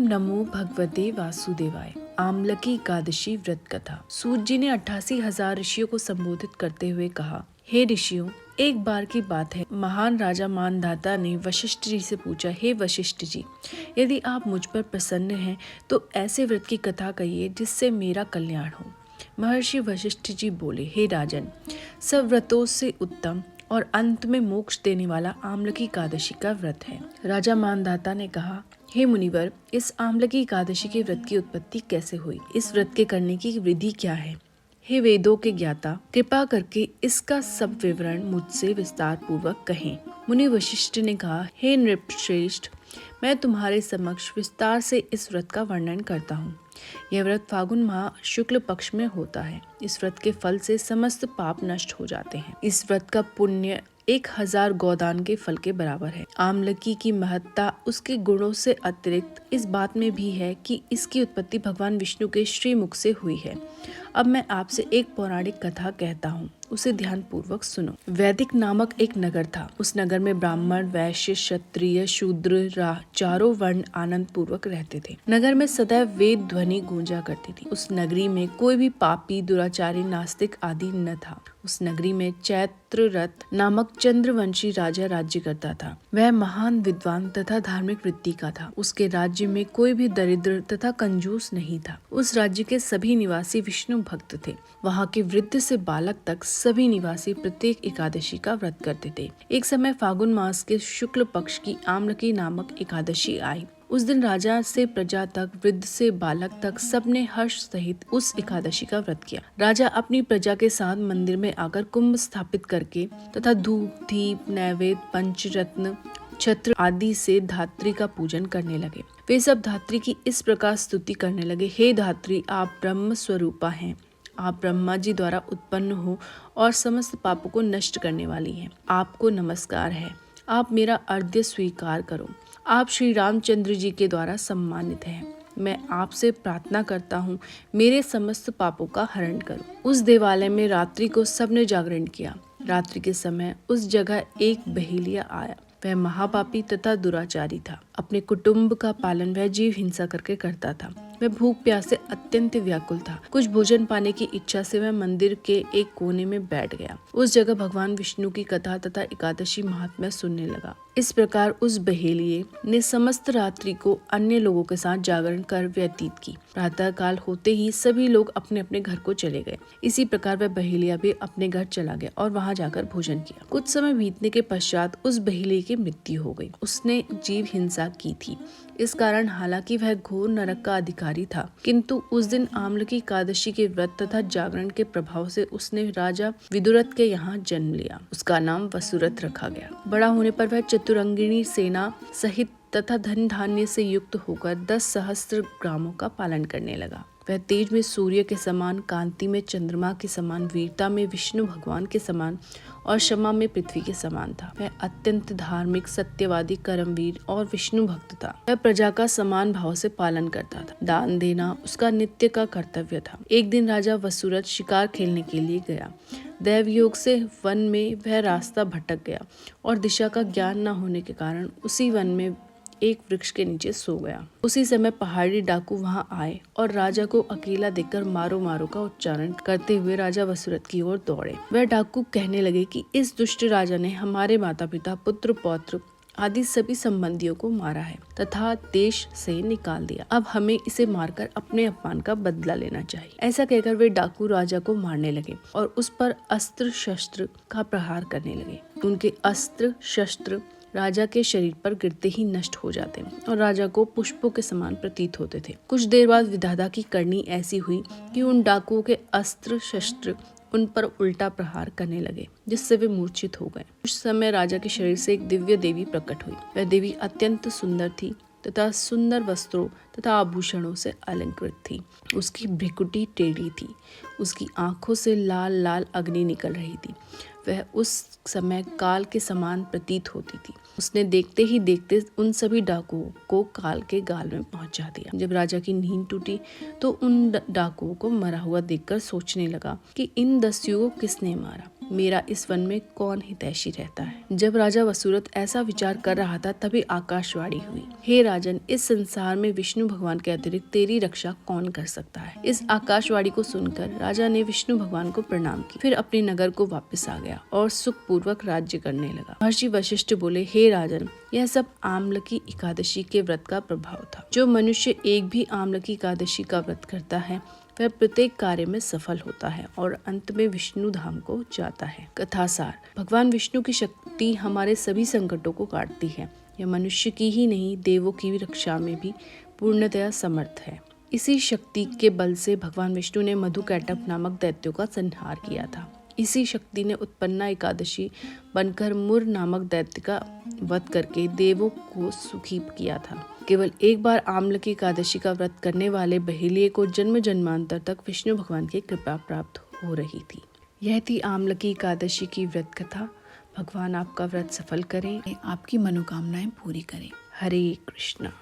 नमो भगवते वासुदेवाय। आमलकी एकादशी व्रत कथा। सूत जी ने 88,000 ऋषियों को संबोधित करते हुए कहा, हे ऋषियों, एक बार की बात है, महान राजा मानधाता ने वशिष्ठ जी से पूछा, हे वशिष्ठ जी, यदि आप मुझ पर प्रसन्न हैं तो ऐसे व्रत की कथा कहिए जिससे मेरा कल्याण हो। महर्षि वशिष्ठ जी बोले, हे राजन, सब व्रतों से उत्तम और अंत में मोक्ष देने वाला आमलकी एकादशी का व्रत है। राजा मानधाता ने कहा, हे मुनिवर, इस आमलकी एकादशी के व्रत की उत्पत्ति कैसे हुई? इस व्रत के करने की विधि क्या है? हे वेदों के ज्ञाता, कृपा करके इसका सब विवरण मुझसे विस्तार पूर्वक कहें। मुनि वशिष्ठ ने कहा, हे नृपश्रेष्ठ, मैं तुम्हारे समक्ष विस्तार से इस व्रत का वर्णन करता हूँ। यह व्रत फागुन माह शुक्ल पक्ष में होता है। इस व्रत के फल से समस्त पाप नष्ट हो जाते हैं। इस व्रत का पुण्य 1000 गोदान के फल के बराबर है। आमलकी की महत्ता उसके गुणों से अतिरिक्त इस बात में भी है कि इसकी उत्पत्ति भगवान विष्णु के श्रीमुख से हुई है। अब मैं आपसे एक पौराणिक कथा कहता हूँ, उसे ध्यान पूर्वक सुनो। वैदिक नामक एक नगर था। उस नगर में ब्राह्मण, वैश्य, क्षत्रिय, शूद्र चारों वर्ण आनंद पूर्वक रहते थे। नगर में सदैव वेद ध्वनि गूंजा करती थी। उस नगरी में कोई भी पापी, दुराचारी, नास्तिक आदि न था। उस नगरी में चैत्ररथ नामक चंद्रवंशी राजा राज्य करता था। वह महान विद्वान तथा धार्मिक वृत्ति का था। उसके राज्य में कोई भी दरिद्र तथा कंजूस नहीं था। उस राज्य के सभी निवासी विष्णु भक्त थे। वहाँ के वृद्ध से बालक तक सभी निवासी प्रत्येक एकादशी का व्रत करते थे। एक समय फागुन मास के शुक्ल पक्ष की आमलकी नामक एकादशी आई। उस दिन राजा से प्रजा तक, वृद्ध से बालक तक सबने हर्ष सहित उस एकादशी का व्रत किया। राजा अपनी प्रजा के साथ मंदिर में आकर कुंभ स्थापित करके तथा धूप, दीप, नैवेद्य, पंचरत्न, छत्र आदि से धात्री का पूजन करने लगे। वे सब धात्री की इस प्रकार स्तुति करने लगे, हे धात्री, आप ब्रह्म स्वरूपा हैं। आप ब्रह्मा जी द्वारा उत्पन्न हो और समस्त पापों को नष्ट करने वाली हैं। आपको नमस्कार है। आप मेरा अर्घ्य स्वीकार करो। आप श्री रामचंद्र जी के द्वारा सम्मानित हैं। मैं आपसे प्रार्थना करता हूँ, मेरे समस्त पापों का हरण करो। उस देवालय में रात्रि को सबने जागरण किया। रात्रि के समय उस जगह एक बहेलिया आया। वह महापापी तथा दुराचारी था। अपने कुटुंब का पालन वह जीव हिंसा करके करता था। वह भूख प्यास से अत्यंत व्याकुल था। कुछ भोजन पाने की इच्छा से वह मंदिर के एक कोने में बैठ गया। उस जगह भगवान विष्णु की कथा तथा एकादशी महात्म्य सुनने लगा। इस प्रकार उस बहेलिये ने समस्त रात्रि को अन्य लोगों के साथ जागरण कर व्यतीत की। प्रातः काल होते ही सभी लोग अपने अपने घर को चले गए। इसी प्रकार वह बहेलिया भी अपने घर चला गया और वहां जाकर भोजन किया। कुछ समय बीतने के पश्चात उस बहेलिये की मृत्यु हो गई। उसने जीव हिंसा की थी। इस कारण हालांकि वह घोर नरक का अधिकारी था, किंतु उस दिन आमलकी एकादशी के व्रत तथा जागरण के प्रभाव से उसने राजा विदुरथ के यहाँ जन्म लिया। उसका नाम वसुरथ रखा गया। बड़ा होने पर वह चतुरंगिणी सेना सहित तथा धन धान्य से युक्त होकर 10 सहस्त्र ग्रामों का पालन करने लगा। वह तेज में सूर्य के समान, कांति में चंद्रमा के समान, वीरता में विष्णु भगवान के समान और क्षमा में पृथ्वी के समान था। वह अत्यंत धार्मिक, सत्यवादी, कर्मवीर और विष्णु भक्त था। वह प्रजा का समान भाव से पालन करता था। दान देना उसका नित्य का कर्तव्य था। एक दिन राजा वसुरथ शिकार खेलने के लिए गया। दैव योग से वन में वह रास्ता भटक गया और दिशा का ज्ञान न होने के कारण उसी वन में एक वृक्ष के नीचे सो गया। उसी समय पहाड़ी डाकू वहां आए और राजा को अकेला देखकर मारो मारो का उच्चारण करते हुए राजा वसुरथ की ओर दौड़े। वह डाकू कहने लगे कि इस दुष्ट राजा ने हमारे माता पिता, पुत्र पौत्र आदि सभी संबंधियों को मारा है तथा देश से निकाल दिया। अब हमें इसे मारकर अपने अपमान का बदला लेना चाहिए। ऐसा कहकर वे डाकू राजा को मारने लगे और उस पर अस्त्र शस्त्र का प्रहार करने लगे। उनके अस्त्र शस्त्र राजा के शरीर पर गिरते ही नष्ट हो जाते और राजा को पुष्पों के समान प्रतीत होते थे। कुछ देर बाद विधाता की करनी ऐसी हुई कि उन डाकुओं के अस्त्र शस्त्र उन पर उल्टा प्रहार करने लगे, जिससे वे मूर्छित हो गए। उस समय राजा के शरीर से एक दिव्य देवी प्रकट हुई। वह देवी अत्यंत सुंदर थी तथा सुंदर वस्त्रों तथा आभूषणों से अलंकृत थी। उसकी भ्रिकुटी टेढ़ी थी। उसकी आंखों से लाल लाल अग्नि निकल रही थी। वह उस समय काल के समान प्रतीत होती थी। उसने देखते ही देखते उन सभी डाकुओं को काल के गाल में पहुंचा दिया। जब राजा की नींद टूटी तो उन डाकुओं को मरा हुआ देखकर सोचने लगा कि इन दस्युओं को किसने मारा। मेरा इस वन में कौन हितैषी रहता है। जब राजा वसुरथ ऐसा विचार कर रहा था तभी आकाशवाणी हुई, हे राजन, इस संसार में विष्णु भगवान के अतिरिक्त तेरी रक्षा कौन कर सकता है। इस आकाशवाणी को सुनकर राजा ने विष्णु भगवान को प्रणाम किया, फिर अपने नगर को वापस आ गया और सुख पूर्वक राज्य करने लगा। महर्षि वशिष्ठ बोले, हे राजन, यह सब आमलकी एकादशी के व्रत का प्रभाव था। जो मनुष्य एक भी आमलकी एकादशी का व्रत करता है वह प्रत्येक कार्य में सफल होता है और अंत में विष्णु धाम को जाता है। कथासार, भगवान विष्णु की शक्ति हमारे सभी संकटों को काटती है। यह मनुष्य की ही नहीं, देवों की भी रक्षा में भी पूर्णतया समर्थ है। इसी शक्ति के बल से भगवान विष्णु ने मधुकैटभ नामक दैत्यों का संहार किया था। इसी शक्ति ने उत्पन्ना एकादशी बनकर मुर नामक दैत्य का वध करके देवों को सुखी किया था। केवल एक बार आमलकी एकादशी का व्रत करने वाले बहेलिये को जन्म जन्मांतर तक विष्णु भगवान की कृपा प्राप्त हो रही थी। यह थी आमलकी एकादशी की व्रत कथा। भगवान आपका व्रत सफल करें, आपकी मनोकामनाएं पूरी करें। हरे कृष्णा।